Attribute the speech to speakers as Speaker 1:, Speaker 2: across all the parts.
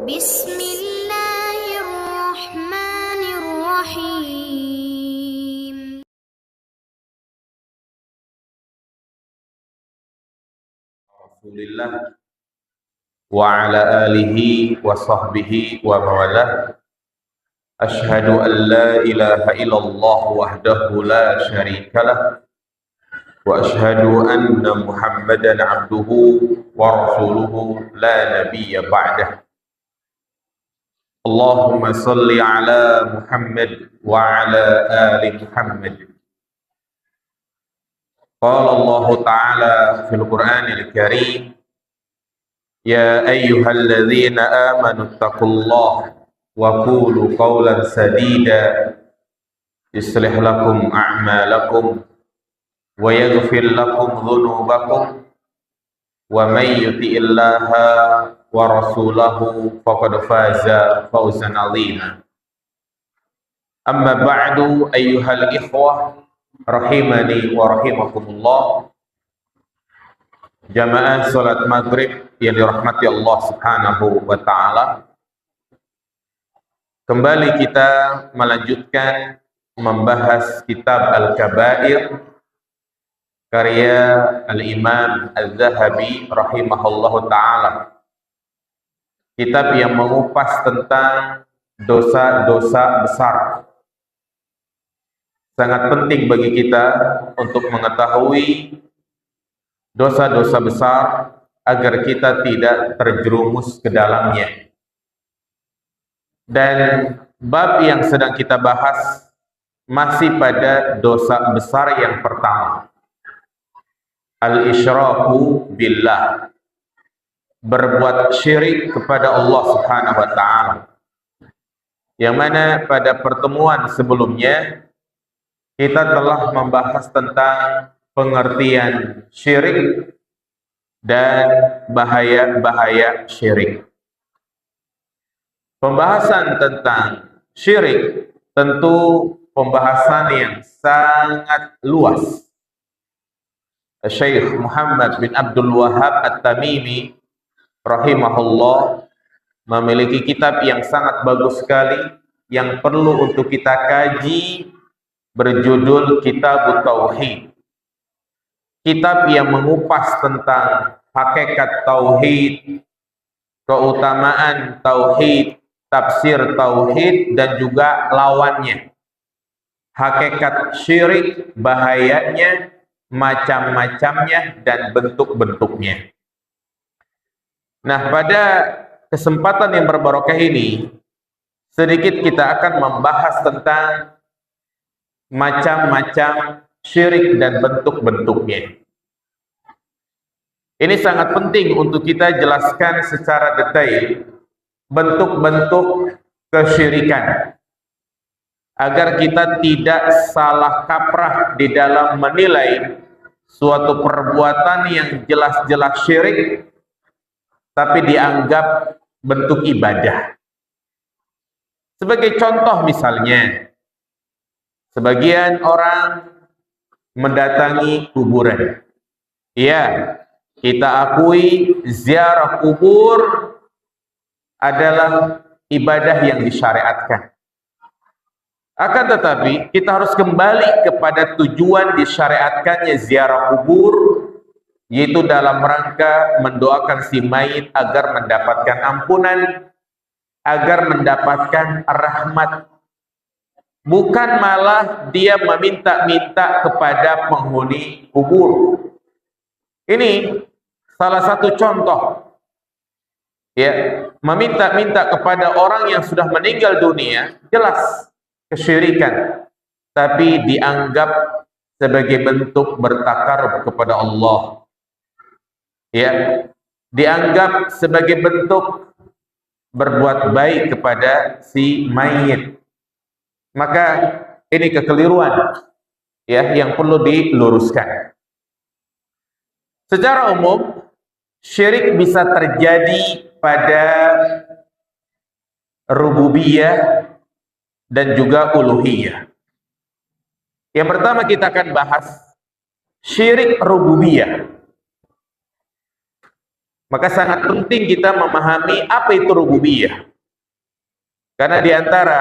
Speaker 1: Bismillahirrahmanirrahim.
Speaker 2: Rasulillah wa ala alihi wa sahbihi wa mawalah. Ashhadu an la ilaha illallah wahdahu la syarikalah wa ashhadu anna Muhammadan abduhu wa rasuluhu la nabiyya ba'dah. Allahumma salli ala Muhammad wa ala ali Muhammad. Qala Allah Ta'ala fil Qur'anil Karim, ya ayyuhalladzina amanu taqullaha wa qulu qawlan sadida yuslih lakum a'malakum wa yaghfir lakum dhunubakum wa may yuti'illaha wa rasulahu faqad faza fawzan 'azima. Amma ba'du, ayyuhal ikhwah rahimani wa rahimakumullah, jamaah salat maghrib yang dirahmati Allah subhanahu wa ta'ala. Kembali kita melanjutkan membahas kitab Al-Kabair karya Al-Imam Al-Zahabi rahimahullahu ta'ala. Kitab yang mengupas tentang dosa-dosa besar. Sangat penting bagi kita untuk mengetahui dosa-dosa besar agar kita tidak terjerumus ke dalamnya. Dan bab yang sedang kita bahas masih pada dosa besar yang pertama, al-isyraku billah, berbuat syirik kepada Allah subhanahu wa ta'ala, yang mana pada pertemuan sebelumnya kita telah membahas tentang pengertian syirik dan bahaya-bahaya syirik. Pembahasan tentang syirik tentu pembahasan yang sangat luas. Syekh Muhammad bin Abdul Wahhab At-Tamimi rahimahullah memiliki kitab yang sangat bagus sekali yang perlu untuk kita kaji, berjudul Kitab Tauhid. Kitab yang mengupas tentang hakikat tauhid, keutamaan tauhid, tafsir tauhid, dan juga lawannya. Hakikat syirik, bahayanya, macam-macamnya, dan bentuk-bentuknya. Nah, pada kesempatan yang berbarokah ini, sedikit kita akan membahas tentang macam-macam syirik dan bentuk-bentuknya. Ini sangat penting untuk kita jelaskan secara detail bentuk-bentuk kesyirikan, agar kita tidak salah kaprah di dalam menilai suatu perbuatan yang jelas-jelas syirik tapi dianggap bentuk ibadah. Sebagai contoh misalnya, sebagian orang mendatangi kuburan. Ya, kita akui ziarah kubur adalah ibadah yang disyariatkan. Akan tetapi, kita harus kembali kepada tujuan disyariatkannya ziarah kubur, yaitu dalam rangka mendoakan si mayit agar mendapatkan ampunan, agar mendapatkan rahmat. Bukan malah dia meminta-minta kepada penghuni kubur. Ini salah satu contoh. Ya, meminta-minta kepada orang yang sudah meninggal dunia, jelas kesyirikan, tapi dianggap sebagai bentuk bertakarub kepada Allah. Ya, dianggap sebagai bentuk berbuat baik kepada si mayit. Maka ini kekeliruan ya yang perlu diluruskan. Secara umum, syirik bisa terjadi pada rububiyah dan juga uluhiyah. Yang pertama kita akan bahas syirik rububiyah. Maka sangat penting kita memahami apa itu rububiyah. Karena di antara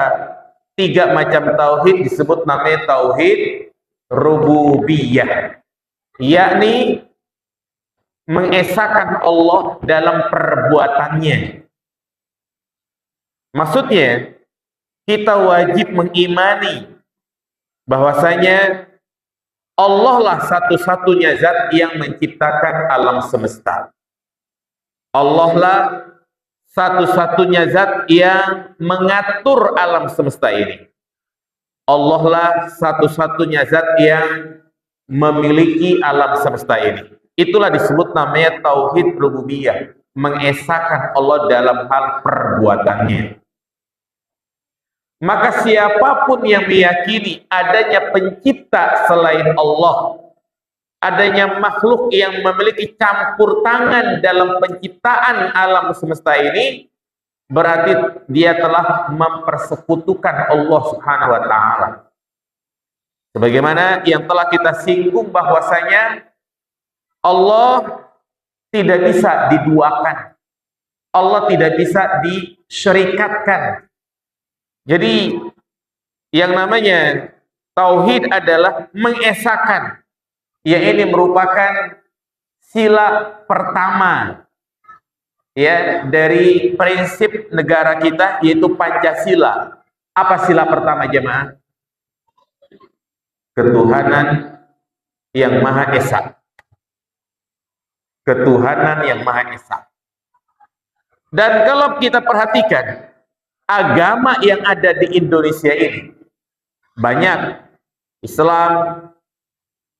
Speaker 2: 3 macam tauhid disebut namanya tauhid rububiyah, yakni mengesahkan Allah dalam perbuatannya. Maksudnya, kita wajib mengimani bahwasanya Allah lah satu-satunya zat yang menciptakan alam semesta. Allah lah satu-satunya zat yang mengatur alam semesta ini. Allah lah satu-satunya zat yang memiliki alam semesta ini. Itulah disebut namanya tauhid rububiyah, mengesahkan Allah dalam hal perbuatannya. Maka siapapun yang meyakini adanya pencipta selain Allah, adanya makhluk yang memiliki campur tangan dalam penciptaan alam semesta ini, berarti dia telah mempersekutukan Allah Subhanahu wa taala. Sebagaimana yang telah kita singgung bahwasanya Allah tidak bisa diduakan. Allah tidak bisa disyirikatkan. Jadi yang namanya tauhid adalah mengesahkan. Ya, ini merupakan sila pertama ya dari prinsip negara kita, yaitu Pancasila. Apa sila pertama, jemaah? Ketuhanan yang Maha Esa. Ketuhanan yang Maha Esa. Dan kalau kita perhatikan agama yang ada di Indonesia ini banyak: Islam,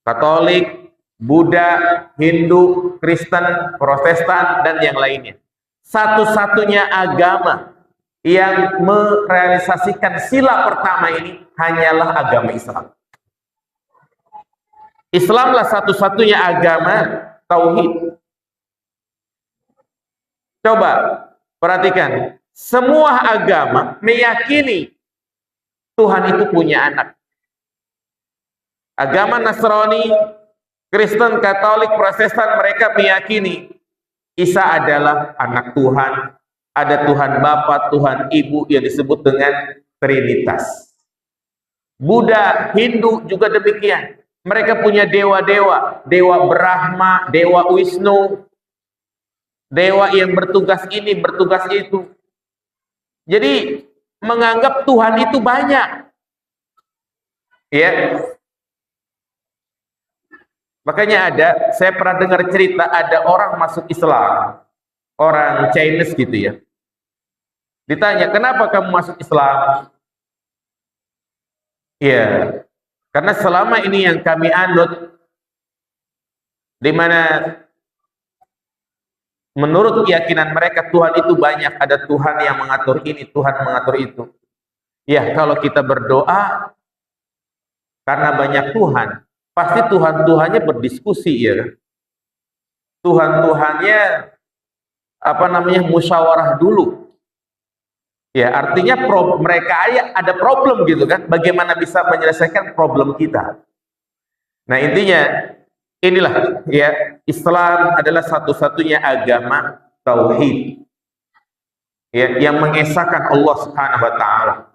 Speaker 2: Katolik, Buddha, Hindu, Kristen, Protestan, dan yang lainnya. Satu-satunya agama yang merealisasikan sila pertama ini hanyalah agama Islam. Islamlah satu-satunya agama tauhid. Coba perhatikan, semua agama meyakini Tuhan itu punya anak. Agama Nasrani, Kristen, Katolik, Protestan, mereka meyakini Isa adalah anak Tuhan. Ada Tuhan Bapa, Tuhan Ibu yang disebut dengan Trinitas. Buddha, Hindu juga demikian. Mereka punya dewa-dewa, Dewa Brahma, Dewa Wisnu, dewa yang bertugas ini, bertugas itu. Jadi menganggap Tuhan itu banyak. Ya. Makanya saya pernah dengar cerita ada orang masuk Islam, orang Chinese gitu ya. Ditanya, "Kenapa kamu masuk Islam?" Ya, karena selama ini yang kami anut, di mana menurut keyakinan mereka Tuhan itu banyak, ada Tuhan yang mengatur ini, Tuhan mengatur itu. Ya, kalau kita berdoa karena banyak Tuhan, pasti Tuhan-Tuhannya berdiskusi ya. Tuhan-Tuhannya musyawarah dulu. Ya, artinya mereka ada problem gitu kan. Bagaimana bisa menyelesaikan problem kita? Nah, intinya inilah ya, Islam adalah satu-satunya agama tauhid ya, yang mengesahkan Allah Subhanahu wa taala.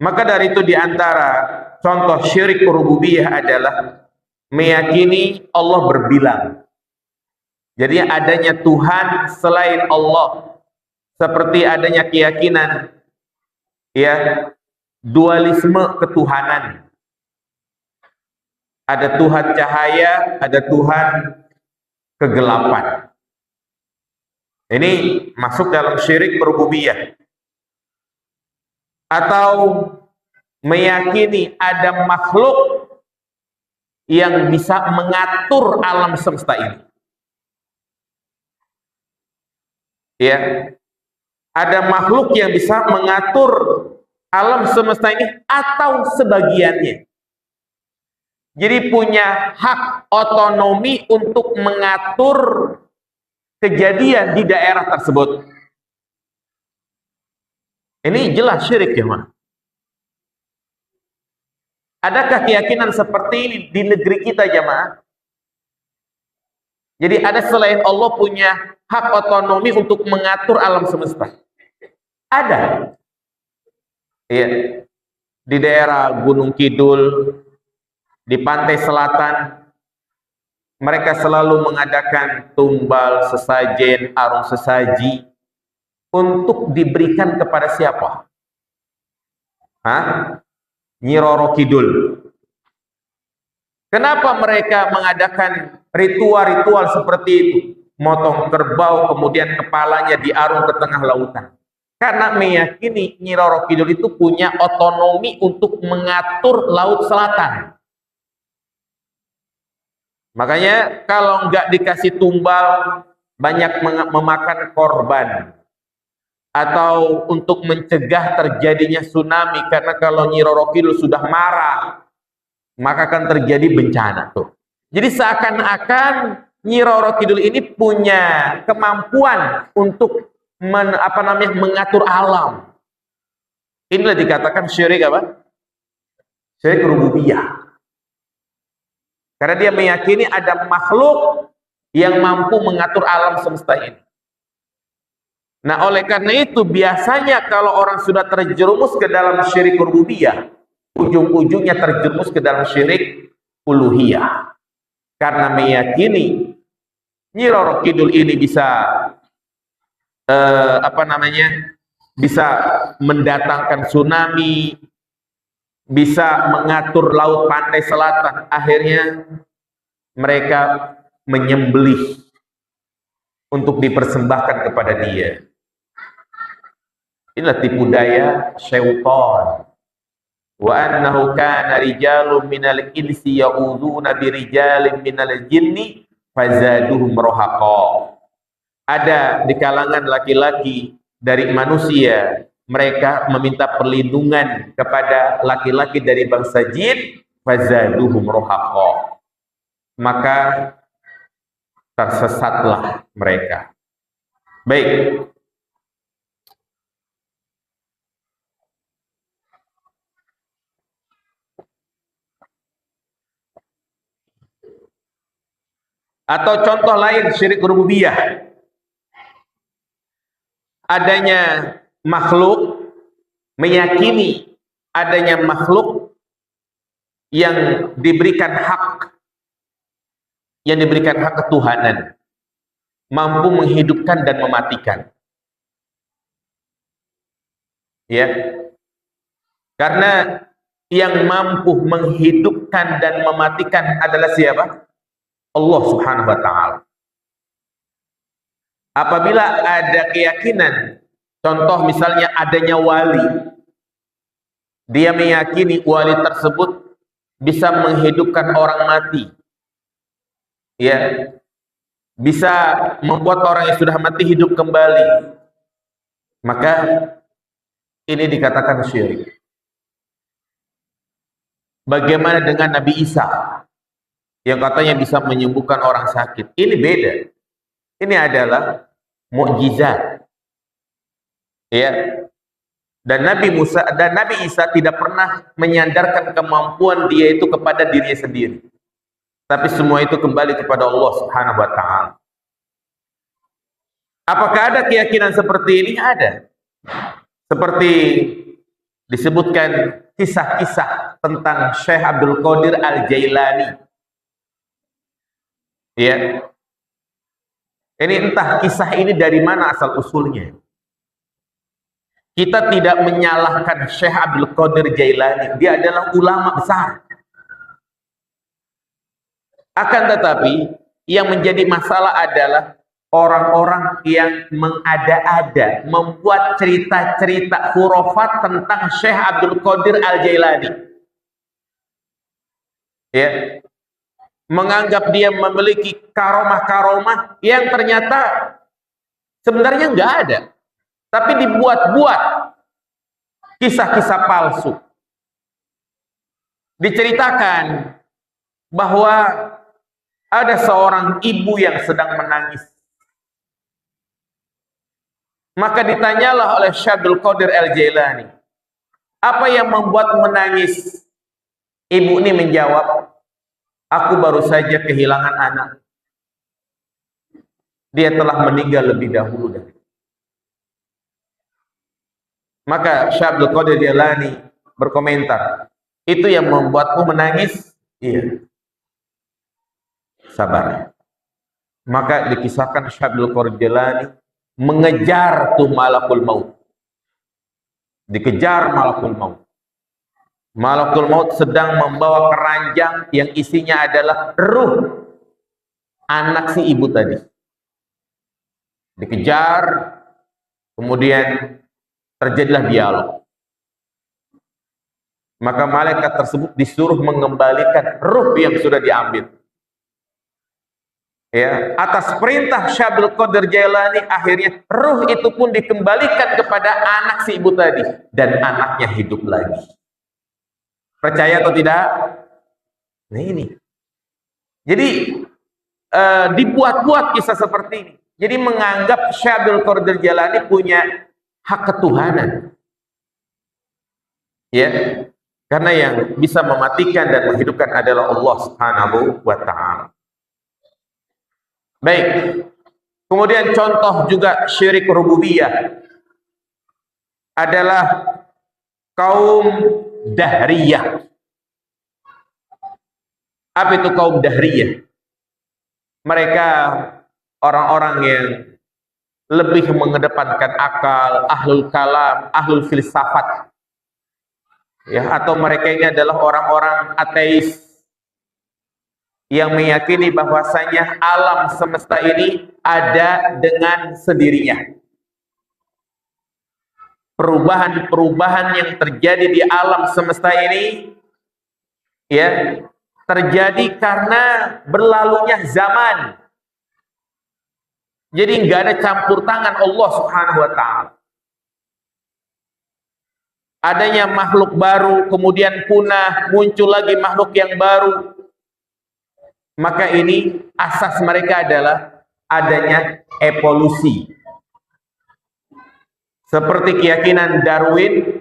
Speaker 2: Maka dari itu di antara contoh syirik rububiyah adalah meyakini Allah berbilang. Jadi adanya Tuhan selain Allah, seperti adanya keyakinan ya dualisme ketuhanan. Ada Tuhan cahaya, ada Tuhan kegelapan. Ini masuk dalam syirik rububiyah. Atau meyakini ada makhluk yang bisa mengatur alam semesta ini. Ya. Ada makhluk yang bisa mengatur alam semesta ini atau sebagiannya. Jadi punya hak otonomi untuk mengatur kejadian di daerah tersebut. Ini jelas syirik ya, Ma. Adakah keyakinan seperti ini di negeri kita, jemaah? Jadi ada selain Allah punya hak otonomi untuk mengatur alam semesta? Ada. Ya. Di daerah Gunung Kidul, di pantai selatan, mereka selalu mengadakan tumbal, sesajen, arung sesaji untuk diberikan kepada siapa? Nyi Roro Kidul. Kenapa mereka mengadakan ritual-ritual seperti itu? Motong kerbau, kemudian kepalanya diarung ke tengah lautan. Karena meyakini Nyi Roro Kidul itu punya otonomi untuk mengatur laut selatan. Makanya kalau nggak dikasih tumbal, banyak memakan korban. Atau untuk mencegah terjadinya tsunami, karena kalau Nyi Roro Kidul sudah marah, maka akan terjadi bencana tuh. Jadi seakan-akan Nyi Roro Kidul ini punya kemampuan untuk mengatur alam. Inilah dikatakan syirik apa? Syirik rububiyah. Karena dia meyakini ada makhluk yang mampu mengatur alam semesta ini. Nah, oleh karena itu biasanya kalau orang sudah terjerumus ke dalam syirik rububiyah, ujung-ujungnya terjerumus ke dalam syirik uluhiyah. Karena meyakini Nyi Roro Kidul ini bisa bisa mendatangkan tsunami, bisa mengatur laut pantai selatan. Akhirnya mereka menyembelih untuk dipersembahkan kepada dia. Inilah tipu daya syaitan. Wa annahu kana rijalun minal insi ya'udzuuna birijalin minal jinni fazaduhum rahaqa. Ada di kalangan laki-laki dari manusia, mereka meminta perlindungan kepada laki-laki dari bangsa jin, fazaduhum rahaqa. Maka tersesatlah mereka. Baik. Atau contoh lain syirik rububiyah. Adanya makhluk, meyakini adanya makhluk yang diberikan hak ketuhanan, mampu menghidupkan dan mematikan. Ya. Karena yang mampu menghidupkan dan mematikan adalah siapa? Allah Subhanahu wa taala. Apabila ada keyakinan, contoh misalnya adanya wali, dia meyakini wali tersebut bisa menghidupkan orang mati, ya, bisa membuat orang yang sudah mati hidup kembali, maka ini dikatakan syirik. Bagaimana dengan Nabi Isa yang katanya bisa menyembuhkan orang sakit? Ini beda. Ini adalah mukjizat. Ya. Dan Nabi Isa tidak pernah menyandarkan kemampuan dia itu kepada dirinya sendiri. Tapi semua itu kembali kepada Allah Subhanahu wa taala. Apakah ada keyakinan seperti ini? Ada. Seperti disebutkan kisah-kisah tentang Syekh Abdul Qadir Al-Jailani. Ya. Ini entah kisah ini dari mana asal usulnya. Kita tidak menyalahkan Syekh Abdul Qadir Jailani. Dia adalah ulama besar. Akan tetapi, yang menjadi masalah adalah orang-orang yang mengada-ada, membuat cerita-cerita khurafat tentang Syekh Abdul Qadir Al-Jailani. Ya. Menganggap dia memiliki karomah-karomah yang ternyata sebenarnya enggak ada. Tapi dibuat-buat kisah-kisah palsu. Diceritakan bahwa ada seorang ibu yang sedang menangis. Maka ditanyalah oleh Syekh Abdul Qadir Al-Jailani, apa yang membuat menangis? Ibu ini menjawab, aku baru saja kehilangan anak. dia telah meninggal lebih dahulu dari. Maka Syekh Abdul Qadir Jailani berkomentar, itu yang membuatmu menangis? Iya. Sabar. Maka dikisahkan Syekh Abdul Qadir Jailani mengejar tuh malakul maut. Dikejar malakul maut. Malakul maut sedang membawa keranjang yang isinya adalah ruh anak si ibu tadi. Dikejar, kemudian terjadilah dialog. Maka malaikat tersebut disuruh mengembalikan ruh yang sudah diambil. Ya, atas perintah Syekh Abdul Qadir Jailani, akhirnya ruh itu pun dikembalikan kepada anak si ibu tadi, dan anaknya hidup lagi. Percaya atau tidak? Nah ini. Jadi dibuat-buat kisah seperti ini. Jadi menganggap Syekh Abdul Qadir Jailani punya hak ketuhanan. Ya. Karena yang bisa mematikan dan menghidupkan adalah Allah Subhanahu wa taala. Baik. Kemudian contoh juga syirik rububiyah adalah kaum Dahriyah. Apa itu kaum Dahriyah? Mereka orang-orang yang lebih mengedepankan akal, ahlul kalam, ahlul filsafat. Ya, atau mereka ini adalah orang-orang ateis yang meyakini bahwasanya alam semesta ini ada dengan sendirinya. Perubahan-perubahan yang terjadi di alam semesta ini ya terjadi karena berlalunya zaman. Jadi nggak ada campur tangan Allah Subhanahu wa taala. Adanya makhluk baru, kemudian punah, muncul lagi makhluk yang baru. Maka ini asas mereka adalah adanya evolusi. Seperti keyakinan Darwin,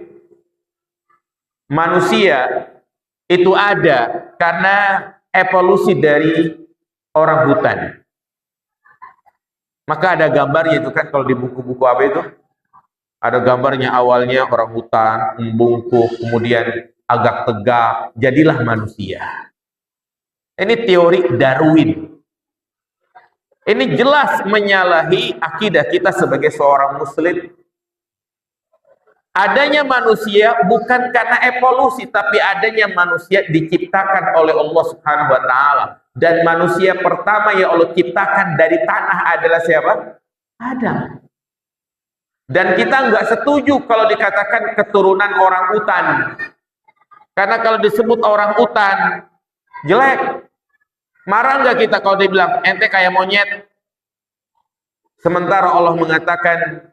Speaker 2: manusia itu ada karena evolusi dari orang hutan. Maka ada gambarnya itu kan kalau di buku-buku apa itu? Ada gambarnya awalnya orang hutan, membungkuk, kemudian agak tegak, jadilah manusia. Ini teori Darwin. Ini jelas menyalahi akidah kita sebagai seorang muslim. Adanya manusia bukan karena evolusi, tapi adanya manusia diciptakan oleh Allah Subhanahu wa taala. Dan manusia pertama yang Allah ciptakan dari tanah adalah siapa? Adam. Dan kita nggak setuju kalau dikatakan keturunan orang utan. Karena kalau disebut orang utan, jelek. Marah nggak kita kalau dibilang, ente kayak monyet? Sementara Allah mengatakan,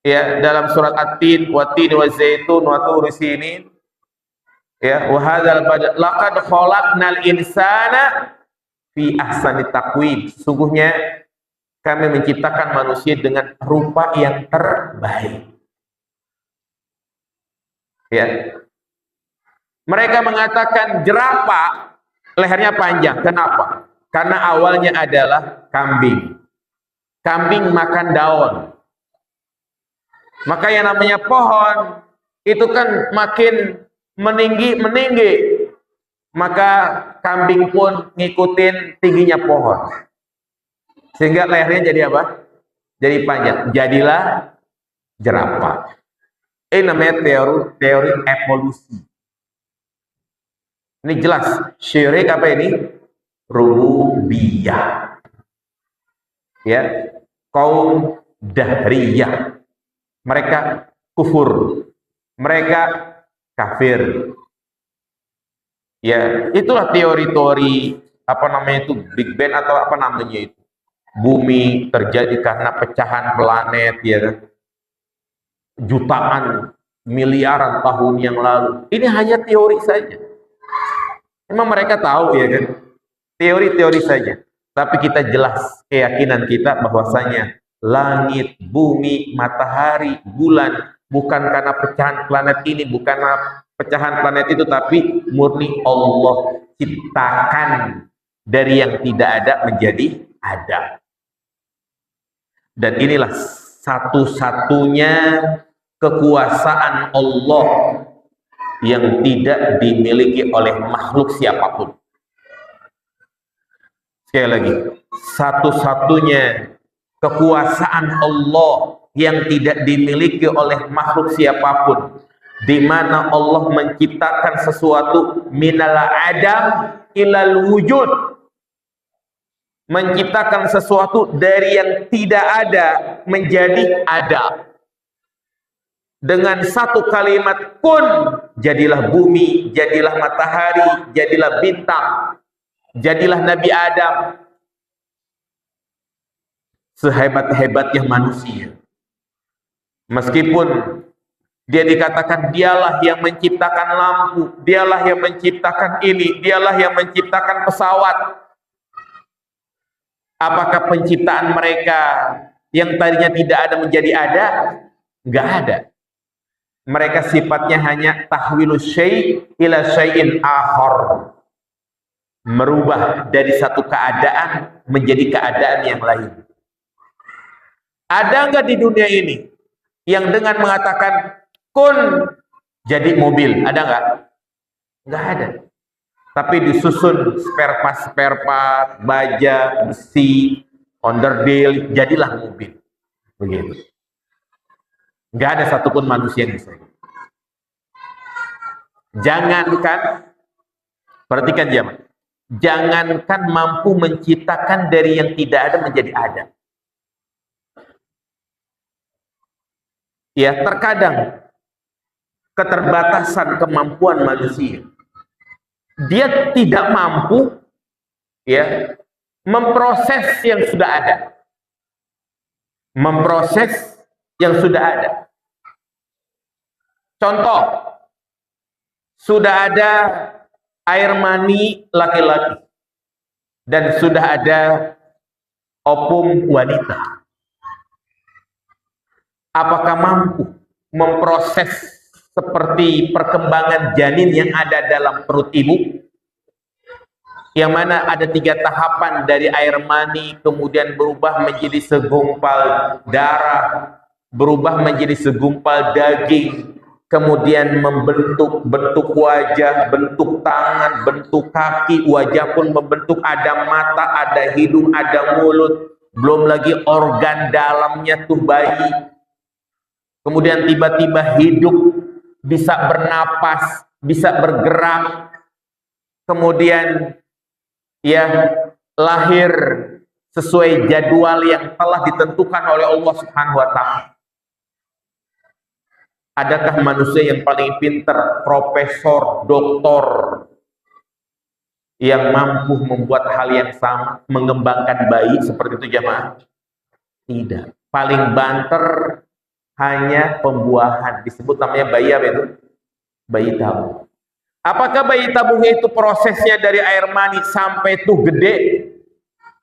Speaker 2: ya dalam surat At-Tin, wa-tin wa-zaitun wa-turi sinin, ya, wa hadzal badal laqad khalaqnal insana fi ahsani taqwim. Sesungguhnya kami menciptakan manusia dengan rupa yang terbaik. Ya. Mereka mengatakan jerapah lehernya panjang. Kenapa? Karena awalnya adalah kambing. Kambing makan daun. Maka yang namanya pohon itu kan makin meninggi. Maka kambing pun ngikutin tingginya pohon. Sehingga lehernya jadi apa? Jadi panjang. Jadilah jerapah. Ini namanya teori evolusi. Ini jelas. Syirik apa ini? Rububiyah. Ya. Kaum Dahriyah. Mereka kufur. Mereka kafir. Ya, itulah teori-teori apa namanya itu Big Bang atau apa namanya itu. Bumi terjadi karena pecahan planet ya kan? Jutaan miliaran tahun yang lalu. Ini hanya teori saja. Memang mereka tahu ya kan? Teori-teori saja. Tapi kita jelas keyakinan kita bahwasanya langit, bumi, matahari, bulan bukan karena pecahan planet ini, bukan karena pecahan planet itu, tapi murni Allah ciptakan dari yang tidak ada menjadi ada. Dan inilah satu-satunya kekuasaan Allah yang tidak dimiliki oleh makhluk siapapun. Sekali lagi, satu-satunya kekuasaan Allah yang tidak dimiliki oleh makhluk siapapun, di mana Allah menciptakan sesuatu minal adam ilal wujud, menciptakan sesuatu dari yang tidak ada menjadi ada. Dengan satu kalimat kun, jadilah bumi, jadilah matahari, jadilah bintang, jadilah Nabi Adam. Sehebat-hebatnya manusia, meskipun dia dikatakan dialah yang menciptakan lampu, dialah yang menciptakan ini, dialah yang menciptakan pesawat. Apakah penciptaan mereka yang tadinya tidak ada menjadi ada? Enggak ada. Mereka sifatnya hanya tahwilus syai' ila syai'in akhar, merubah dari satu keadaan menjadi keadaan yang lain. Ada enggak di dunia ini yang dengan mengatakan kun jadi mobil? Ada enggak? Enggak ada. Tapi disusun spare part, baja, besi, onderdil, jadilah mobil. Begitu. Enggak ada satupun manusia yang bisa. Jangankan, perhatikan jemaah, jangankan mampu menciptakan dari yang tidak ada menjadi ada. Ya, terkadang keterbatasan kemampuan manusia, dia tidak mampu ya memproses yang sudah ada. Memproses yang sudah ada. Contoh, sudah ada air mani laki-laki dan sudah ada opum wanita. Apakah mampu memproses seperti perkembangan janin yang ada dalam perut ibu? Yang mana ada 3 tahapan dari air mani, kemudian berubah menjadi segumpal darah, berubah menjadi segumpal daging, kemudian membentuk bentuk wajah, bentuk tangan, bentuk kaki, wajah pun membentuk, ada mata, ada hidung, ada mulut, belum lagi organ dalamnya tuh bayi. Kemudian tiba-tiba hidup, bisa bernapas, bisa bergerak, kemudian ya lahir sesuai jadwal yang telah ditentukan oleh Allah Subhanahu wa Ta'ala. Adakah manusia yang paling pintar, profesor, doktor, yang mampu membuat hal yang sama, mengembangkan bayi seperti itu jemaah? Tidak. Paling banter hanya pembuahan, disebut namanya bayi apa itu? Bayi tabung. Apakah bayi tabungnya itu prosesnya dari air mani sampai tuh gede,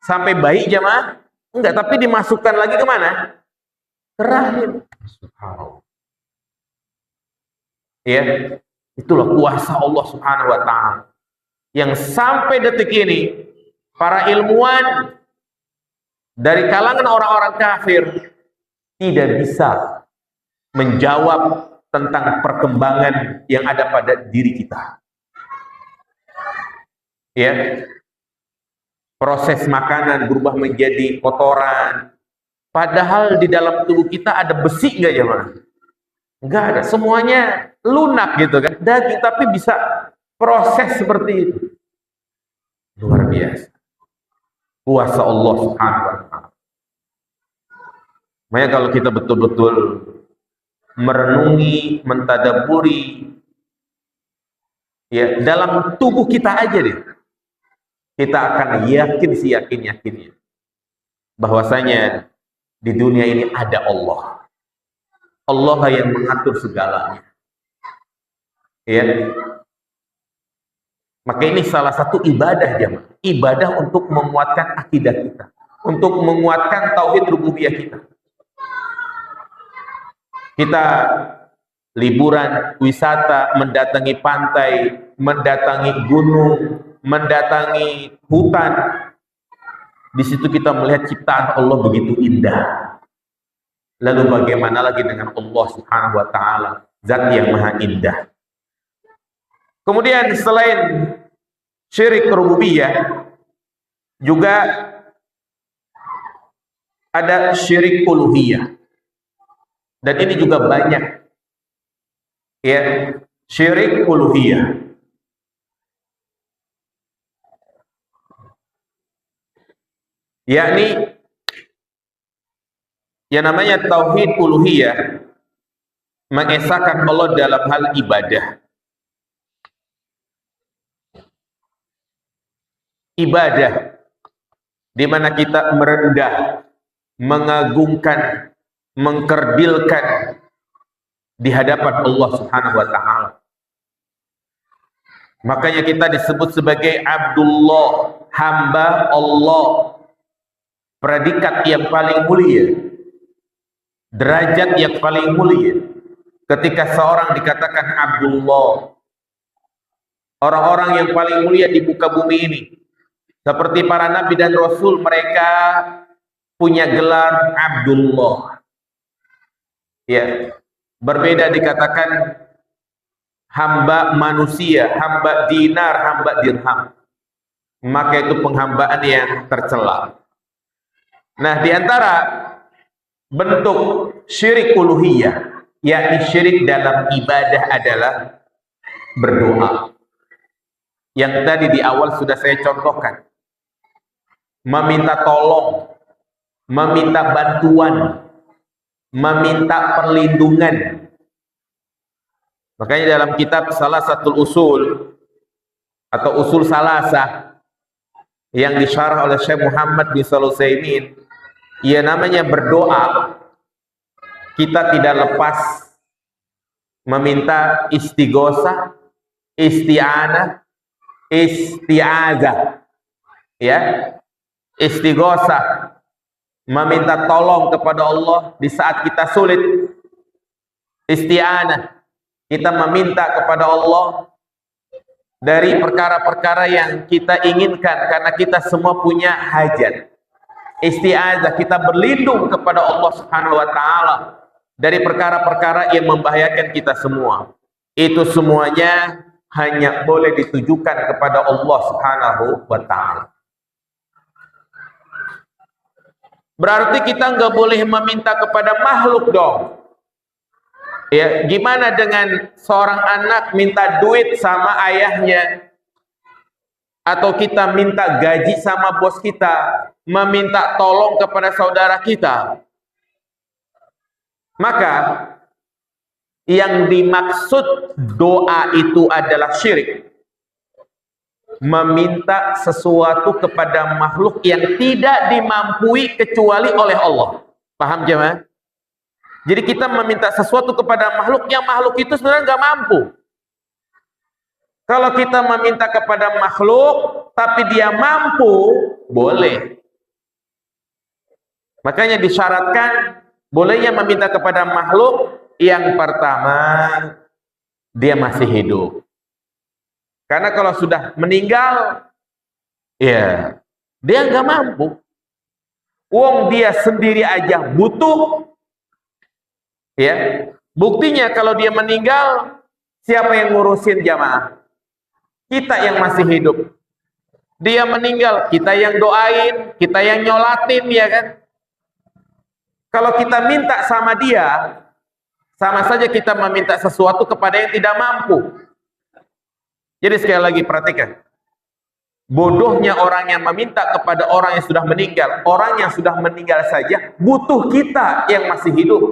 Speaker 2: sampai bayi jemaah? Enggak, tapi dimasukkan lagi kemana? Ke rahim. Subhanallah. Ya, itulah kuasa Allah Subhanahu wa Ta'ala yang sampai detik ini para ilmuwan dari kalangan orang-orang kafir tidak bisa menjawab tentang perkembangan yang ada pada diri kita. Ya, proses makanan berubah menjadi kotoran, padahal di dalam tubuh kita ada besi nggak ya, Mas? Nggak ada, semuanya lunak gitu kan, daging, tapi bisa proses seperti itu. Luar biasa kuasa Allah Subhanahu wa Ta'ala. Makanya kalau kita betul-betul merenungi, mentadaburi ya dalam tubuh kita aja deh, kita akan yakin yakinnya bahwasanya di dunia ini ada Allah. Allah yang mengatur segalanya. Ya. Maka ini salah satu ibadah jemaah. Ibadah untuk menguatkan akidah kita, untuk menguatkan tauhid rububiyah kita. Kita liburan, wisata, mendatangi pantai, mendatangi gunung, mendatangi hutan. Di situ kita melihat ciptaan Allah begitu indah. Lalu bagaimana lagi dengan Allah Subhanahu wa taala, zat yang maha indah. Kemudian selain syirik rububiyah, juga ada syirik uluhiyah. Dan ini juga banyak. Ya, syirik uluhiyah. Yakni yang namanya tauhid uluhiyah, mengesahkan Allah dalam hal ibadah. Ibadah di mana kita merendah, mengagungkan, mengkerdilkan di hadapan Allah Subhanahu wa taala. Makanya kita disebut sebagai Abdullah, hamba Allah. Predikat yang paling mulia, derajat yang paling mulia ketika seorang dikatakan Abdullah. Orang-orang yang paling mulia di muka bumi ini, seperti para nabi dan rasul, mereka punya gelar Abdullah. Ya, berbeda dikatakan hamba manusia, hamba dinar, hamba dirham. Maka itu penghambaan yang tercela. Nah, di antara bentuk syirik uluhiyah, yakni syirik dalam ibadah, adalah berdoa. Yang tadi di awal sudah saya contohkan. Meminta tolong, meminta bantuan, meminta perlindungan. Makanya dalam kitab salah satu usul atau usul salasah yang disyarah oleh Syekh Muhammad bin Shalih Al Utsaimin, ya namanya berdoa, kita tidak lepas meminta istighosah, isti'anah, isti'adzah. Ya, istighosah, meminta tolong kepada Allah di saat kita sulit. Isti'anah, kita meminta kepada Allah dari perkara-perkara yang kita inginkan, karena kita semua punya hajat. Isti'adzah, kita berlindung kepada Allah Subhanahu wa taala dari perkara-perkara yang membahayakan kita semua. Itu semuanya hanya boleh ditujukan kepada Allah Subhanahu wa taala. Berarti kita nggak boleh meminta kepada makhluk dong. Ya, gimana dengan seorang anak minta duit sama ayahnya, atau kita minta gaji sama bos kita, meminta tolong kepada saudara kita? Maka yang dimaksud doa itu adalah syirik. Meminta sesuatu kepada makhluk yang tidak dimampui kecuali oleh Allah. Paham jemaah? Jadi kita meminta sesuatu kepada makhluk yang makhluk itu sebenarnya nggak mampu. Kalau kita meminta kepada makhluk tapi dia mampu, boleh. Makanya disyaratkan bolehnya meminta kepada makhluk yang pertama, dia masih hidup. Karena kalau sudah meninggal, ya dia nggak mampu. Wong dia sendiri aja butuh. Ya, buktinya kalau dia meninggal, siapa yang ngurusin jamaah? Kita yang masih hidup. Dia meninggal, kita yang doain, kita yang nyolatin, ya kan? Kalau kita minta sama dia, sama saja kita meminta sesuatu kepada yang tidak mampu. Jadi sekali lagi perhatikan. Bodohnya orang yang meminta kepada orang yang sudah meninggal. Orang yang sudah meninggal saja butuh kita yang masih hidup.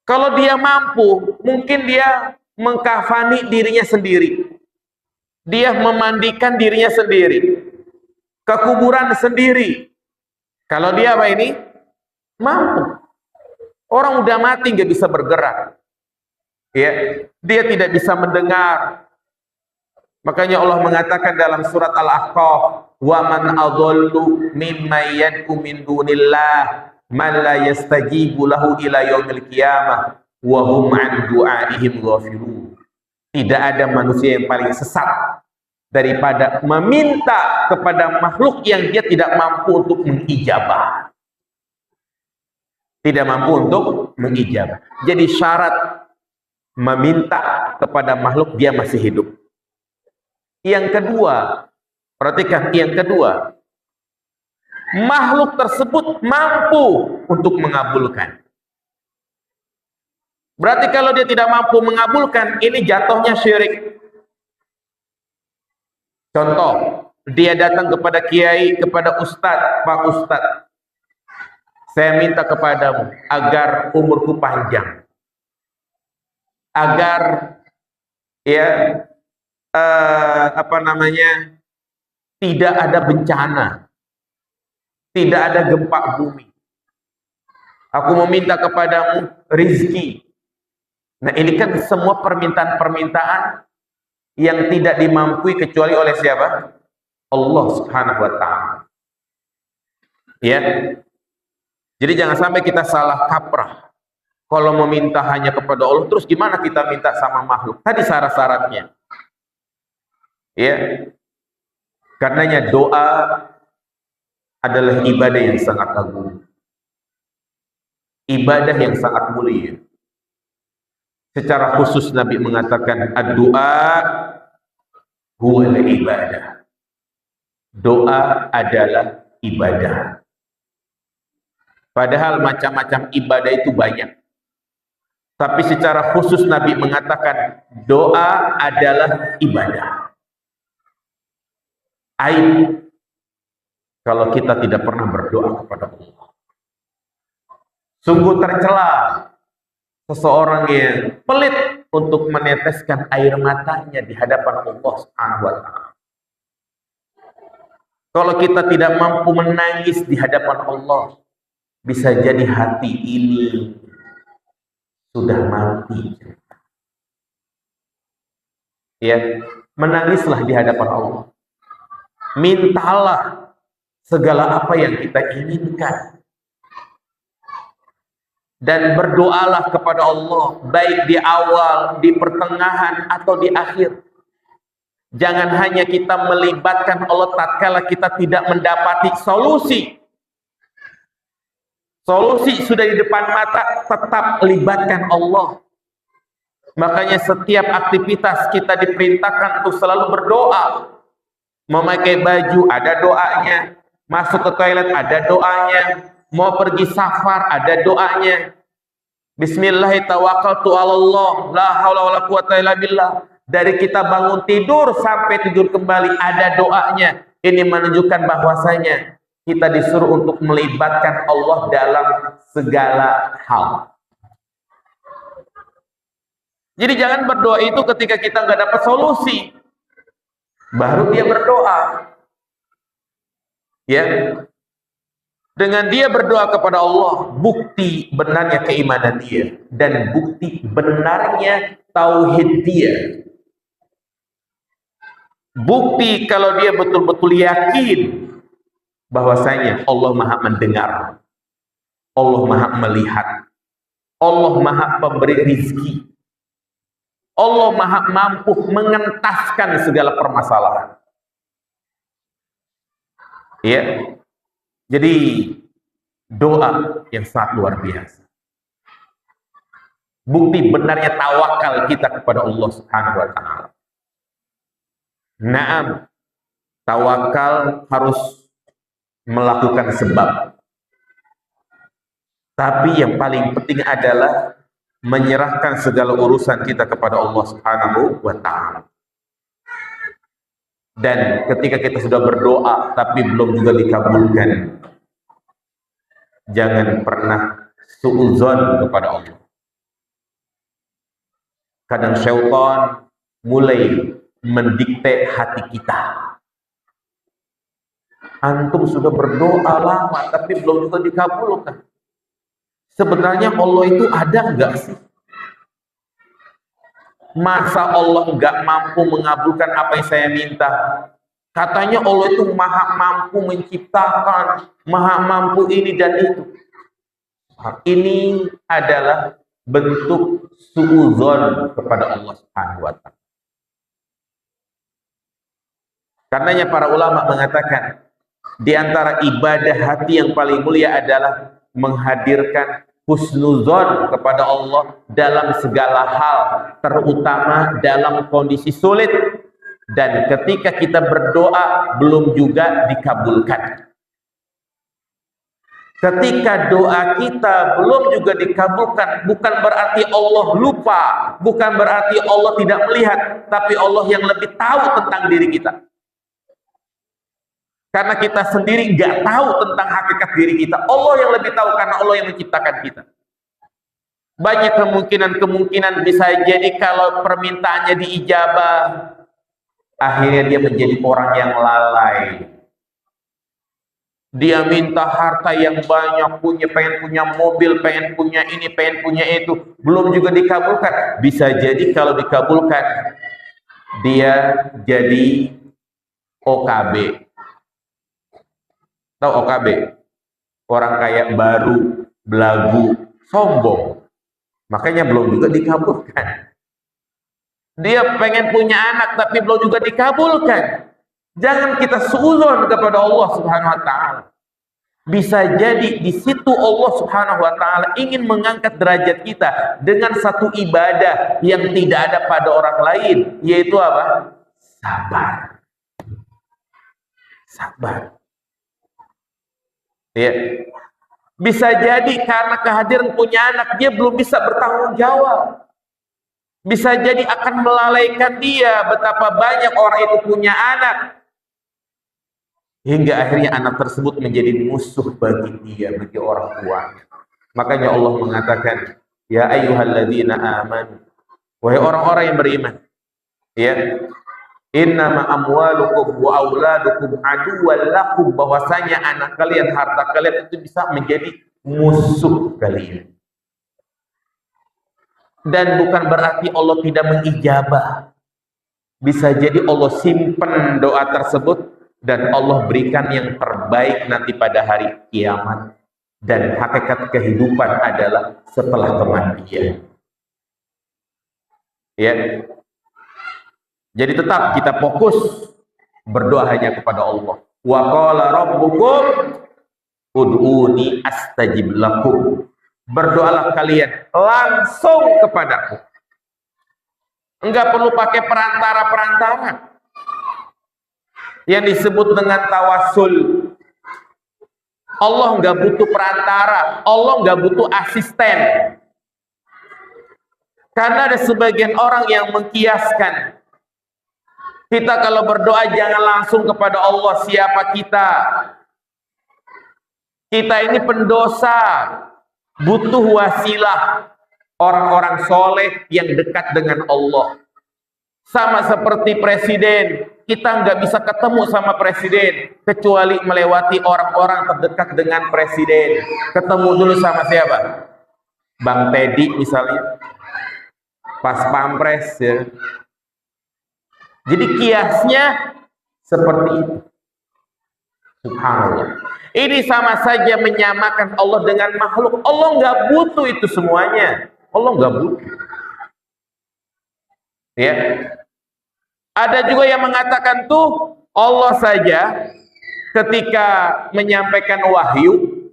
Speaker 2: Kalau dia mampu, mungkin dia mengkafani dirinya sendiri. Dia memandikan dirinya sendiri. Ke kuburan sendiri. Kalau dia apa ini? Mampu. Orang udah mati nggak bisa bergerak. Ya, dia tidak bisa mendengar. Makanya Allah mengatakan dalam surat Al-Ahqaf, "Wa man adallu mimman yad'u min dunillah man la yastajibu lahu ila yaumil qiyamah wa hum 'an du'aihim ghafilun." Tidak ada manusia yang paling sesat daripada meminta kepada makhluk yang dia tidak mampu untuk mengijabah. tidak mampu untuk mengijabah. Jadi syarat meminta kepada makhluk dia masih hidup. Yang kedua, perhatikan yang kedua, makhluk tersebut mampu untuk mengabulkan. Berarti kalau dia tidak mampu mengabulkan, ini jatuhnya syirik. Contoh, dia datang kepada kiai, kepada ustadz, Pak Ustadz, saya minta kepadamu agar umurku panjang, agar ya tidak ada bencana, tidak ada gempa bumi. Aku meminta kepadamu rizki. Nah, ini kan semua permintaan-permintaan yang tidak dimampui kecuali oleh siapa? Allah Subhanahu wa ta'ala. Ya. Jadi jangan sampai kita salah kaprah. Kalau meminta hanya kepada Allah, terus gimana kita minta sama makhluk? Tadi syarat-syaratnya. Ya. Karenanya doa adalah ibadah yang sangat agung. Ibadah yang sangat mulia. Secara khusus Nabi mengatakan ad-du'a huwal ibadah. Doa adalah ibadah. Padahal macam-macam ibadah itu banyak. Tapi secara khusus Nabi mengatakan doa adalah ibadah. Aib kalau kita tidak pernah berdoa kepada Allah. Sungguh tercela seseorang yang pelit untuk meneteskan air matanya di hadapan Allah Subhanahu wa ta'ala. Kalau kita tidak mampu menangis di hadapan Allah, bisa jadi hati ini sudah mati. Ya, menangislah di hadapan Allah. Mintalah segala apa yang kita inginkan. Dan berdoalah kepada Allah, baik di awal, di pertengahan, atau di akhir. Jangan hanya kita melibatkan Allah tatkala kita tidak mendapati solusi. Solusi sudah di depan mata, tetap libatkan Allah. Makanya setiap aktivitas kita diperintahkan untuk selalu berdoa. Memakai baju, ada doanya. Masuk ke toilet, ada doanya. Mau pergi safar, ada doanya. Bismillahirrahmanirrahim. La haula wala quwata illa billah. Dari kita bangun tidur sampai tidur kembali ada doanya. Ini menunjukkan bahwasanya kita disuruh untuk melibatkan Allah dalam segala hal. Jadi jangan berdoa itu ketika kita nggak dapat solusi, baru dia berdoa. Ya, dengan dia berdoa kepada Allah, bukti benarnya keimanan dia dan bukti benarnya tauhid dia. Bukti kalau dia betul-betul yakin bahwasanya Allah Maha mendengar, Allah Maha melihat, Allah Maha pemberi rizki, Allah Maha mampu mengentaskan segala permasalahan. Ya, jadi doa yang sangat luar biasa. Bukti benarnya tawakal kita kepada Allah Subhanahu wa ta'ala. Naam, tawakal harus melakukan sebab. Tapi yang paling penting adalah menyerahkan segala urusan kita kepada Allah Subhanahu wa ta'ala. Dan ketika kita sudah berdoa tapi belum juga dikabulkan, jangan pernah suudzon kepada Allah. Kadang syaitan mulai mendikte hati kita. Antum sudah berdoa lama tapi belum juga dikabulkan. Sebenarnya Allah itu ada enggak sih? Masa Allah enggak mampu mengabulkan apa yang saya minta? Katanya Allah itu maha mampu menciptakan, maha mampu ini dan itu. Ini adalah bentuk suudzon kepada Allah Subhanahu wa ta'ala. Karenanya para ulama mengatakan di antara ibadah hati yang paling mulia adalah menghadirkan husnuzon kepada Allah dalam segala hal, terutama dalam kondisi sulit. Dan ketika kita berdoa belum juga dikabulkan. Ketika doa kita belum juga dikabulkan, bukan berarti Allah lupa, bukan berarti Allah tidak melihat, tapi Allah yang lebih tahu tentang diri kita. Karena kita sendiri nggak tahu tentang hakikat diri kita. Allah yang lebih tahu karena Allah yang menciptakan kita. Banyak kemungkinan bisa jadi kalau permintaannya diijabah, akhirnya dia menjadi orang yang lalai. Dia minta harta yang banyak, pengen punya mobil, pengen punya ini, pengen punya itu, belum juga dikabulkan. Bisa jadi kalau dikabulkan, dia jadi OKB. Tahu OKB? Orang kaya baru, belagu, sombong. Makanya belum juga dikabulkan. Dia pengen punya anak tapi belum juga dikabulkan. Jangan kita suudzon kepada Allah Subhanahu wa taala. Bisa jadi di situ Allah Subhanahu wa taala ingin mengangkat derajat kita dengan satu ibadah yang tidak ada pada orang lain, yaitu apa? Sabar. Sabar. Ya. Bisa jadi karena kehadiran punya anak dia belum bisa bertanggung jawab. Bisa jadi akan melalaikan dia betapa banyak orang itu punya anak. Hingga akhirnya anak tersebut menjadi musuh bagi dia, bagi orang tua. Makanya Allah mengatakan, ya ayyuhalladzina amanu, wahai orang-orang yang beriman, ya, innama amwalukum wa auladukum aduwwan lakum, bahwasanya anak kalian, harta kalian itu bisa menjadi musuh kalian. Dan bukan berarti Allah tidak mengijabah. Bisa jadi Allah simpan doa tersebut dan Allah berikan yang terbaik nanti pada hari kiamat. Dan hakikat kehidupan adalah setelah kematian. Ya. Jadi tetap kita fokus berdoa hanya kepada Allah. Wa qala rabbukum ud'uni astajib lakum. Berdoalah kalian langsung kepadaku. Enggak perlu pakai perantara-perantara yang disebut dengan tawasul. Allah enggak butuh perantara, Allah enggak butuh asisten. Karena ada sebagian orang yang mengkiaskan, kita kalau berdoa jangan langsung kepada Allah. Siapa kita? Kita ini pendosa, butuh wasilah, orang-orang soleh yang dekat dengan Allah. Sama seperti presiden, kita nggak bisa ketemu sama presiden kecuali melewati orang-orang terdekat dengan presiden. Ketemu dulu sama siapa? Bang Teddy misalnya, pas pampres ya. Jadi kiasnya seperti itu. Subhanallah. Ini sama saja menyamakan Allah dengan makhluk. Allah nggak butuh itu semuanya. Allah nggak butuh. Ya. Ada juga yang mengatakan tuh Allah saja ketika menyampaikan wahyu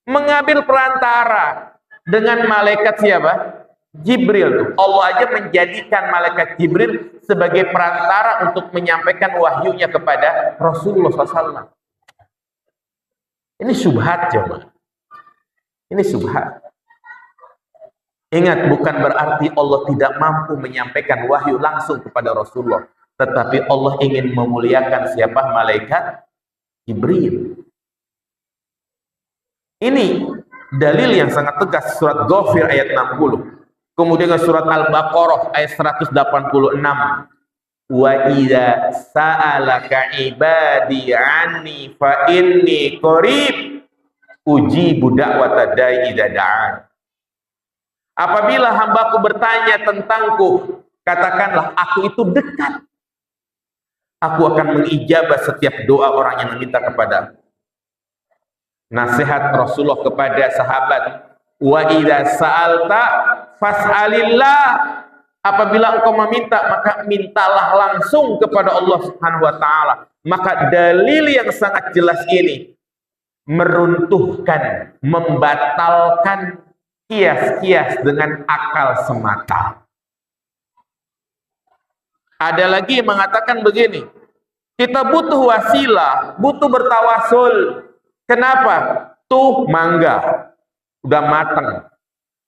Speaker 2: mengambil perantara dengan malaikat siapa? Jibril tuh. Allah aja menjadikan malaikat Jibril sebagai perantara untuk menyampaikan wahyunya kepada Rasulullah SAW. Ini syubhat jemaah. Ini syubhat. Ingat, bukan berarti Allah tidak mampu menyampaikan wahyu langsung kepada Rasulullah, tetapi Allah ingin memuliakan siapa? Malaikat Jibril. Ini dalil yang sangat tegas, surat Ghafir ayat 60. Kemudian surat Al-Baqarah ayat 186. Wa idza sa'alaka ibadi anni fa inni qarib ujibu da'wata da'i idza da'an. Apabila hambaku bertanya tentangku, katakanlah aku itu dekat. Aku akan mengijabah setiap doa orang yang meminta kepadaku. Nasihat Rasulullah kepada sahabat, wa idza sa'alta fas'alillah. Apabila engkau meminta, maka mintalah langsung kepada Allah Subhanahu wa taala. Maka dalil yang sangat jelas ini meruntuhkan, membatalkan kias-kias dengan akal semata. Ada lagi yang mengatakan begini, kita butuh wasilah, butuh bertawasul. Kenapa? Tuh mangga, udah mateng.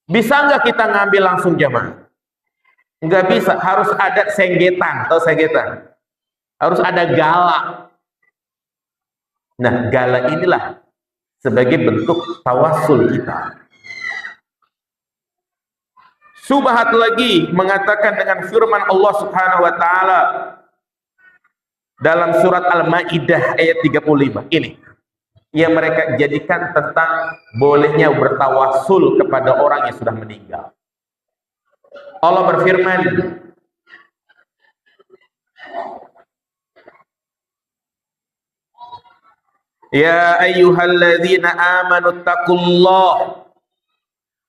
Speaker 2: Bisa nggak kita ngambil langsung jamaah? Nggak bisa, harus ada senggetan. Tahu senggetan? Harus ada gala. Nah, gala inilah sebagai bentuk tawasul kita. Subhat lagi mengatakan dengan firman Allah Subhanahu wa taala dalam surat Al-Maidah ayat 35. Ini yang mereka jadikan tentang bolehnya bertawasul kepada orang yang sudah meninggal. Allah berfirman, ya ayyuhalladzina amanu taqullaha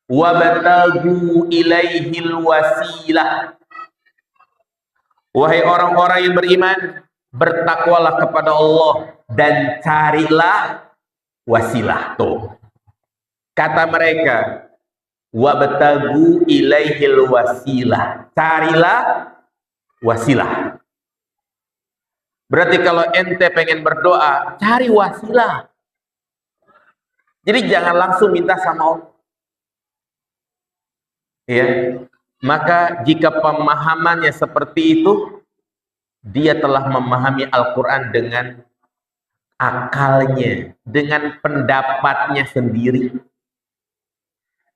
Speaker 2: wabtagu ilaihil wasilah. Wahai orang-orang yang beriman, bertakwalah kepada Allah dan carilah wasilah. Tuh kata mereka, wabtagu ilaihil wasilah, carilah wasilah. Berarti kalau ente pengen berdoa, cari wasilah. Jadi jangan langsung minta sama Allah. Ya, maka jika pemahamannya seperti itu, dia telah memahami Al-Quran dengan akalnya, dengan pendapatnya sendiri.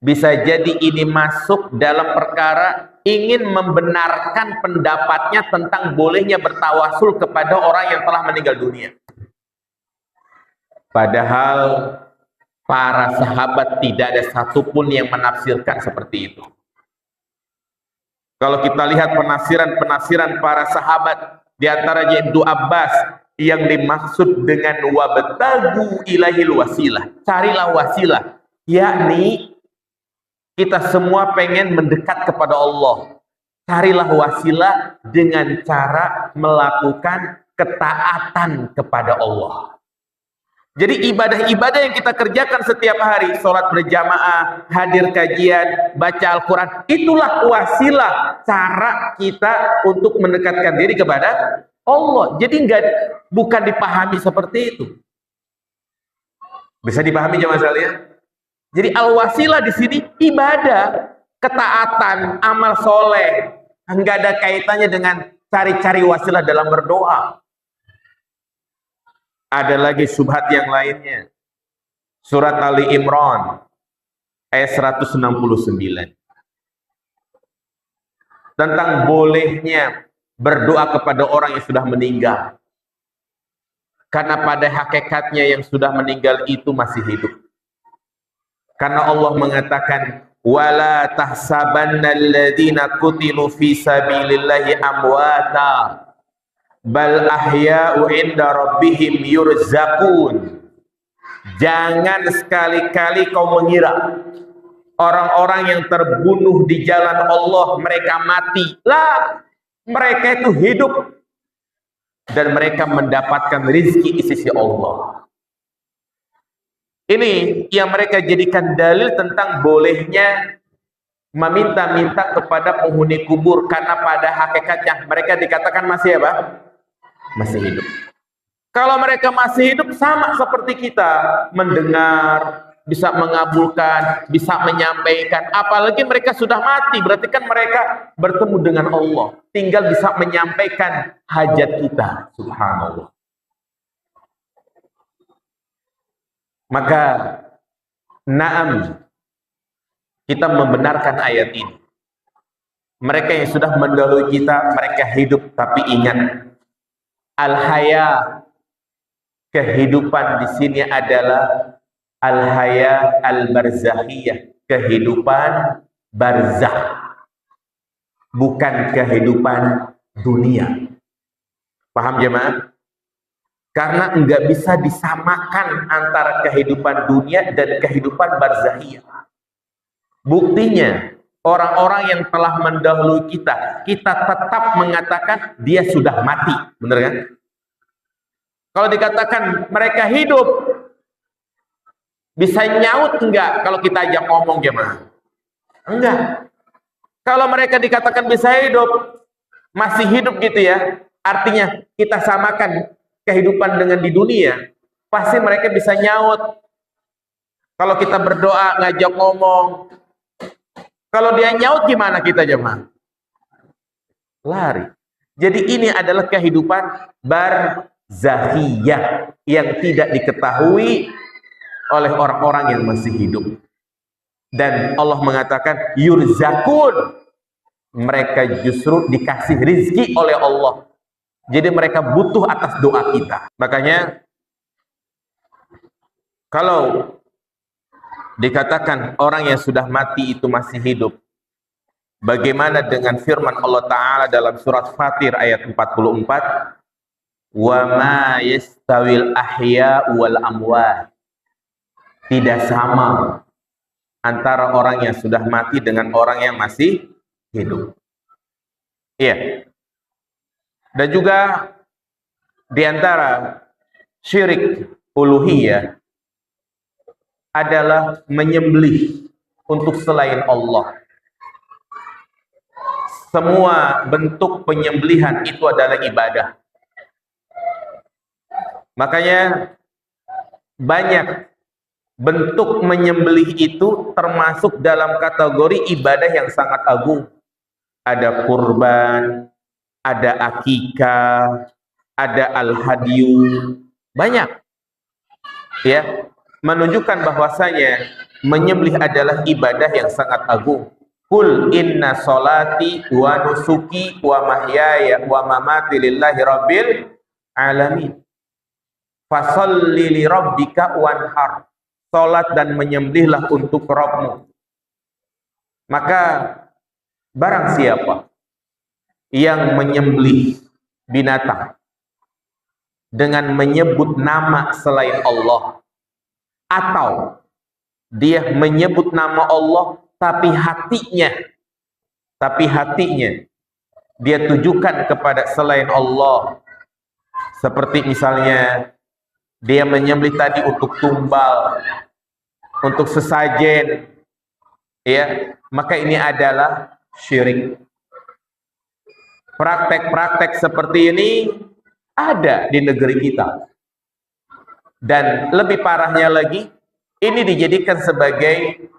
Speaker 2: Bisa jadi ini masuk dalam perkara ingin membenarkan pendapatnya tentang bolehnya bertawasul kepada orang yang telah meninggal dunia. Padahal para sahabat tidak ada satupun yang menafsirkan seperti itu. Kalau kita lihat penafsiran para sahabat, di antaranya Ibnu Abbas, yang dimaksud dengan wabtagu ilahil wasilah, carilah wasilah, yakni kita semua pengen mendekat kepada Allah. Carilah wasilah dengan cara melakukan ketaatan kepada Allah. Jadi ibadah-ibadah yang kita kerjakan setiap hari, sholat berjamaah, hadir kajian, baca Al-Quran, itulah wasilah cara kita untuk mendekatkan diri kepada Allah. Jadi bukan dipahami seperti itu. Bisa dipahami jemaah sekalian? Jadi al-wasilah di sini ibadah, ketaatan, amal soleh, enggak ada kaitannya dengan cari-cari wasilah dalam berdoa. Ada lagi subhat yang lainnya. Surat Ali Imran ayat 169. Tentang bolehnya berdoa kepada orang yang sudah meninggal. Karena pada hakikatnya yang sudah meninggal itu masih hidup. Karena Allah mengatakan, wala tahsabannalladzina qutilu fi sabilillahi amwata bal ahya'u 'inda rabbihim yurzaqun. Jangan sekali-kali kau mengira orang-orang yang terbunuh di jalan Allah mereka mati. Lah, mereka itu hidup dan mereka mendapatkan rezeki di sisi Allah. Ini yang mereka jadikan dalil tentang bolehnya meminta-minta kepada penghuni kubur, karena pada hakikatnya mereka dikatakan masih apa? Masih hidup. Kalau mereka masih hidup sama seperti kita, mendengar, bisa mengabulkan, bisa menyampaikan. Apalagi mereka sudah mati, berarti kan mereka bertemu dengan Allah, tinggal bisa menyampaikan hajat kita. Subhanallah. Maka na'am, kita membenarkan ayat ini. Mereka yang sudah mendahului kita, mereka hidup, tapi ingat, al-haya, kehidupan di sini adalah al-haya al-barzahiyah, kehidupan barzah, bukan kehidupan dunia. Paham jemaah? Karena enggak bisa disamakan antara kehidupan dunia dan kehidupan barzahiyah. Buktinya, orang-orang yang telah mendahului kita, kita tetap mengatakan dia sudah mati. Benar kan? Kalau dikatakan mereka hidup, bisa nyaut enggak kalau kita ajak ngomong gimana? Enggak. Kalau mereka dikatakan bisa hidup, masih hidup gitu ya, artinya kita samakan kehidupan dengan di dunia, pasti mereka bisa nyaut. Kalau kita berdoa, ngajak ngomong, kalau dia nyaut gimana kita jemaah? Lari. Jadi ini adalah kehidupan barzahiyah yang tidak diketahui oleh orang-orang yang masih hidup. Dan Allah mengatakan yurzakun, mereka justru dikasih rizki oleh Allah. Jadi mereka butuh atas doa kita. Makanya kalau dikatakan orang yang sudah mati itu masih hidup, bagaimana dengan firman Allah Ta'ala dalam surat Fatir ayat 44? Wa ma yastawil ahya wal amwat. Tidak sama antara orang yang sudah mati dengan orang yang masih hidup. Iya. Dan juga di antara syirik uluhiyah adalah menyembelih untuk selain Allah. Semua bentuk penyembelihan itu adalah ibadah. Makanya banyak bentuk menyembelih itu termasuk dalam kategori ibadah yang sangat agung. Ada kurban, ada akikah, ada al-hadyu, banyak. Ya, menunjukkan bahwasanya menyembelih adalah ibadah yang sangat agung. Qul inna sholati wa nusuki wa mahyaya wa mamati lillahi rabbil alamin. Fasholli li rabbika wanhar. Salat dan menyembelihlah untuk Rabbmu. Maka barang siapa yang menyembelih binatang dengan menyebut nama selain Allah, atau dia menyebut nama Allah tapi hatinya dia tujukan kepada selain Allah, seperti misalnya dia menyembelih tadi untuk tumbal, untuk sesajen, ya, maka ini adalah syirik. Praktek-praktek seperti ini ada di negeri kita. Dan lebih parahnya lagi, ini dijadikan sebagai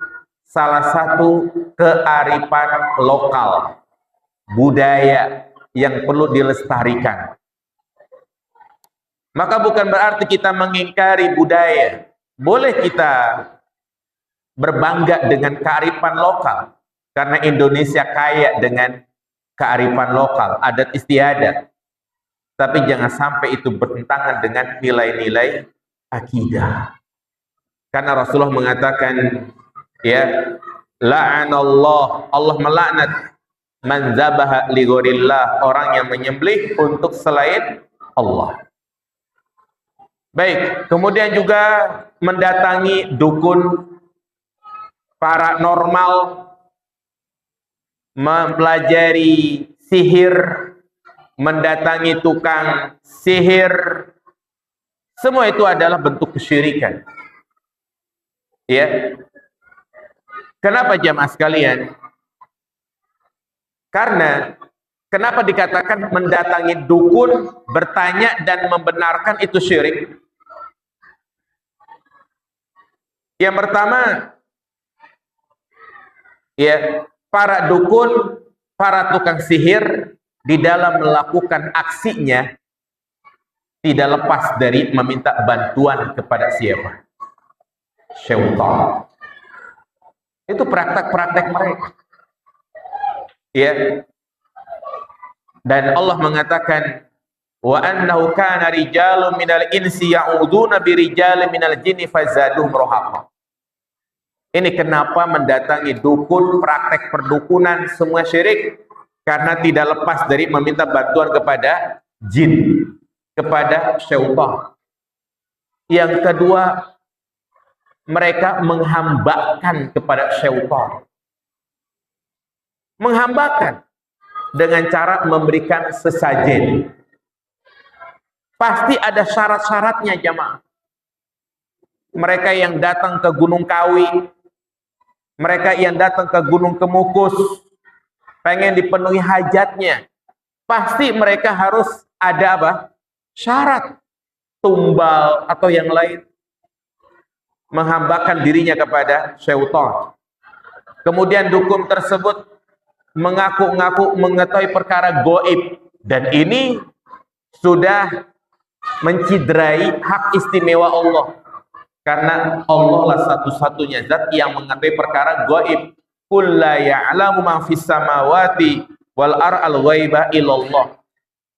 Speaker 2: salah satu kearifan lokal, budaya yang perlu dilestarikan. Maka bukan berarti kita mengingkari budaya. Boleh kita berbangga dengan kearifan lokal, karena Indonesia kaya dengan kearifan lokal, adat istiadat. Tapi jangan sampai itu bertentangan dengan nilai-nilai akidah. Karena Rasulullah mengatakan, ya, la'anallah, Allah melaknat man zabaha li ghairillah, orang yang menyembelih untuk selain Allah. Baik, kemudian juga mendatangi dukun, paranormal, mempelajari sihir, mendatangi tukang sihir, semua itu adalah bentuk kesyirikan. Ya. Kenapa jamaah sekalian? Karena kenapa dikatakan mendatangi dukun, bertanya dan membenarkan itu syirik? Yang pertama, ya, para dukun, para tukang sihir di dalam melakukan aksinya tidak lepas dari meminta bantuan kepada siapa? Syaitan. Itu praktek-praktek mereka. Ya. Dan Allah mengatakan, wa annahu kana rijalun minal insi ya'uduna birijalin minal jinni fazaduhum rahaqa. Ini kenapa mendatangi dukun, praktek perdukunan, semua syirik, karena tidak lepas dari meminta bantuan kepada jin, kepada syaitan. Yang kedua, mereka menghambakan kepada syaitan. Menghambakan dengan cara memberikan sesajen. Pasti ada syarat-syaratnya jamaah. Mereka yang datang ke Gunung Kawi, Mereka yang datang ke Gunung Kemukus pengen dipenuhi hajatnya, pasti mereka harus ada apa? Syarat, tumbal atau yang lain, menghambakan dirinya kepada syaitan. Kemudian dukun tersebut mengaku-ngaku mengetahui perkara gaib, dan ini sudah menciderai hak istimewa Allah, karena Allah lah satu-satunya zat yang mengetahui perkara gaib. Qul la ya'lamu ma fis samawati wal ar'al ghaiba illallah.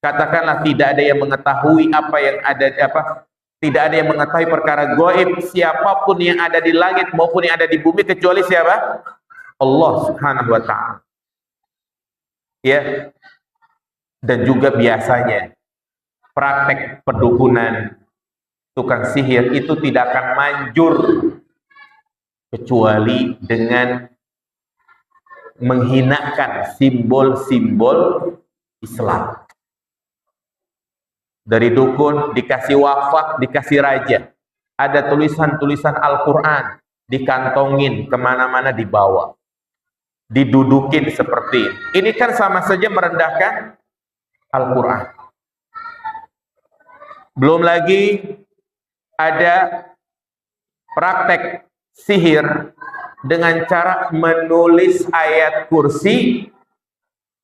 Speaker 2: Katakanlah tidak ada yang mengetahui apa yang ada tidak ada yang mengetahui perkara gaib, siapapun yang ada di langit maupun yang ada di bumi, kecuali siapa? Allah Subhanahu wa ta'ala. Ya. Dan juga biasanya praktek perdukunan, tukang sihir itu tidak akan manjur kecuali dengan menghinakan simbol-simbol Islam. Dari dukun dikasih wafat, dikasih raja, ada tulisan-tulisan Al-Quran, dikantongin kemana-mana, dibawa, didudukin seperti ini. Ini kan sama saja merendahkan Al-Quran. Belum lagi ada praktek sihir dengan cara menulis ayat kursi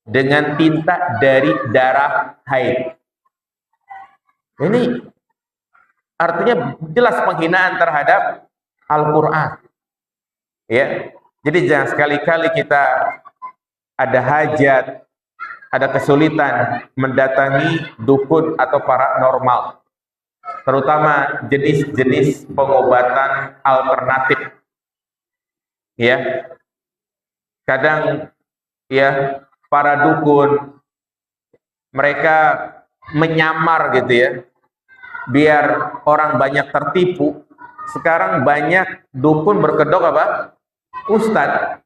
Speaker 2: dengan tinta dari darah haid. Ini artinya jelas penghinaan terhadap Al-Quran. Ya, jadi jangan sekali-kali kita ada hajat, ada kesulitan mendatangi dukun atau paranormal, terutama jenis-jenis pengobatan alternatif. Ya, kadang ya para dukun mereka menyamar gitu ya, biar orang banyak tertipu. Sekarang banyak dukun berkedok apa? Ustadz.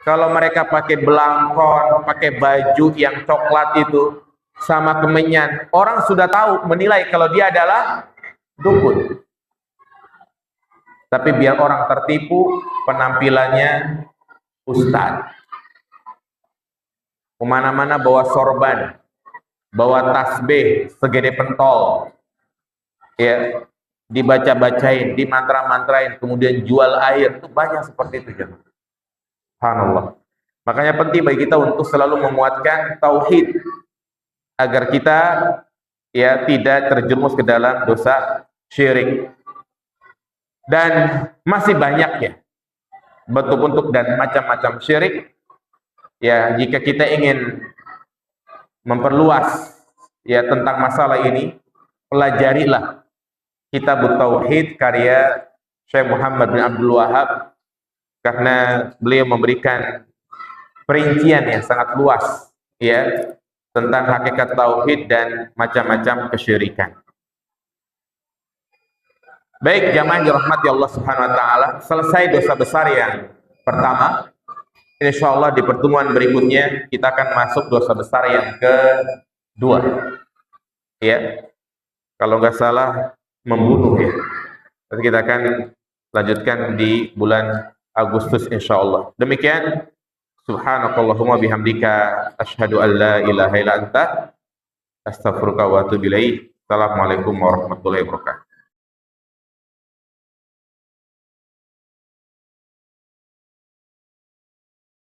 Speaker 2: Kalau mereka pakai belangkon, pakai baju yang coklat itu sama kemenyan, orang sudah tahu menilai kalau dia adalah dukun. Tapi biar orang tertipu, penampilannya ustadz. Kemana-mana bawa sorban, bawa tasbih segede pentol, ya, dibaca-bacain, dimantra-mantrain, kemudian jual air. Itu banyak seperti itu, jemaah. Subhanallah. Makanya penting bagi kita untuk selalu menguatkan tauhid agar kita ya tidak terjerumus ke dalam dosa syirik. Dan masih banyak ya bentuk-bentuk dan macam-macam syirik. Ya, jika kita ingin memperluas ya tentang masalah ini, pelajarilah Kitab Tauhid karya Syekh Muhammad bin Abdul Wahab, karena beliau memberikan perincian yang sangat luas ya tentang hakikat tauhid dan macam-macam kesyirikan. Baik jamaah yang dirahmati Allah Subhanahu wa taala, selesai dosa besar yang pertama. Insyaallah di pertemuan berikutnya kita akan masuk dosa besar yang kedua. Ya. Kalau nggak salah membunuh ya. Nanti kita akan lanjutkan di bulan Agustus insyaallah. Demikian, subhanakallahumma bihamdika asyhadu an la ilaha illa anta astaghfiruka wa atubu ilaik. Assalamualaikum warahmatullahi wabarakatuh.